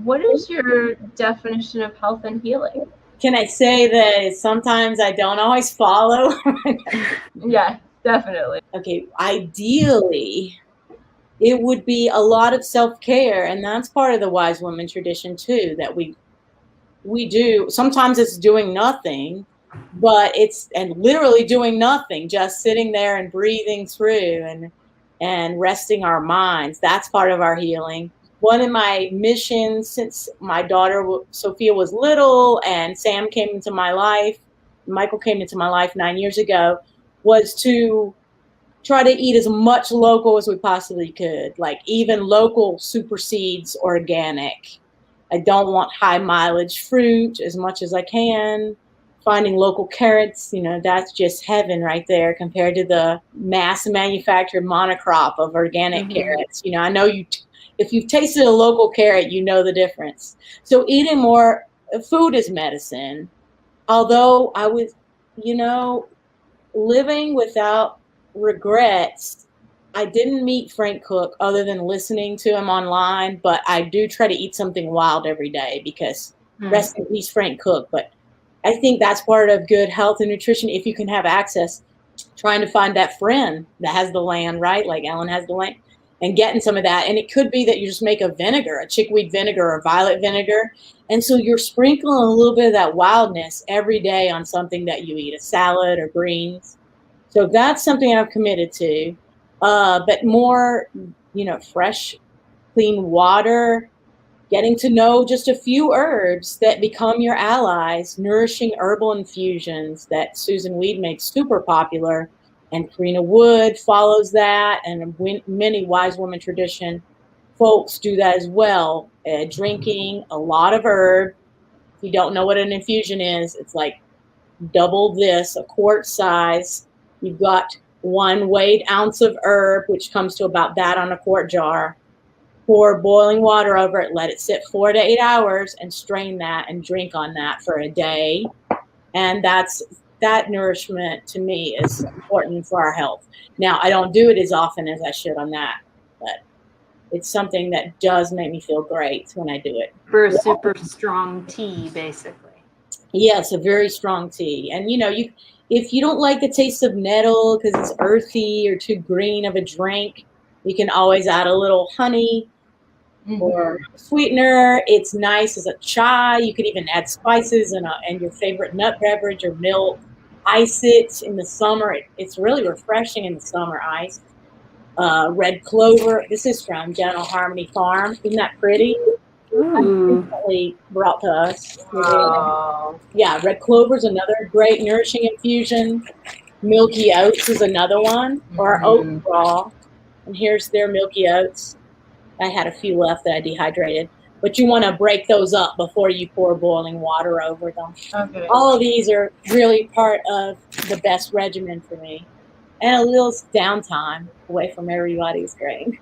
What is your definition of health and healing? Can I say that sometimes I don't always follow? Yeah, definitely. Okay, ideally, it would be a lot of self-care, and that's part of the wise woman tradition too, that we do. Sometimes it's doing nothing, but it's and literally doing nothing, just sitting there and breathing through and resting our minds. That's part of our healing. One of my missions since my daughter Sophia was little and Sam came into my life, Michael came into my life 9 years ago, was to try to eat as much local as we possibly could. Like even local supersedes organic. I don't want high mileage fruit as much as I can. Finding local carrots, that's just heaven right there compared to the mass manufactured monocrop of organic carrots. I know if you've tasted a local carrot, you know the difference. So eating more food is medicine. Although I was, living without regrets. I didn't meet Frank Cook other than listening to him online, but I do try to eat something wild every day because rest in peace, Frank Cook. But I think that's part of good health and nutrition. If you can have access, trying to find that friend that has the land, right? Like Ellen has the land, and getting some of that. And it could be that you just make a vinegar, a chickweed vinegar or violet vinegar. And so you're sprinkling a little bit of that wildness every day on something that you eat, a salad or greens. So that's something I've committed to. But more, fresh, clean water, getting to know just a few herbs that become your allies, nourishing herbal infusions that Susan Weed makes super popular. And Karina Wood follows that. And many wise woman tradition folks do that as well. Drinking a lot of herb. If you don't know what an infusion is, it's like double this, a quart size. You've got 1 weighed ounce of herb, which comes to about that on a quart jar. Pour boiling water over it, let it sit 4 to 8 hours, and strain that and drink on that for a day. And that nourishment to me is important for our health. Now, I don't do it as often as I should on that, but it's something that does make me feel great when I do it. For a super strong tea, basically. Yes, a very strong tea. And if you don't like the taste of nettle because it's earthy or too green of a drink, you can always add a little honey or sweetener. It's nice as a chai. You could even add spices and your favorite nut beverage or milk. Ice it in the summer. It's really refreshing in the summer, iced. Red clover. This is from Gentle Harmony Farm. Isn't that pretty? Recently brought to us. Wow. Yeah, red clover is another great nourishing infusion. Milky oats is another one, or oat raw. And here's their milky oats. I had a few left that I dehydrated, but you want to break those up before you pour boiling water over them. Okay. All of these are really part of the best regimen for me, and a little downtime away from everybody's grain.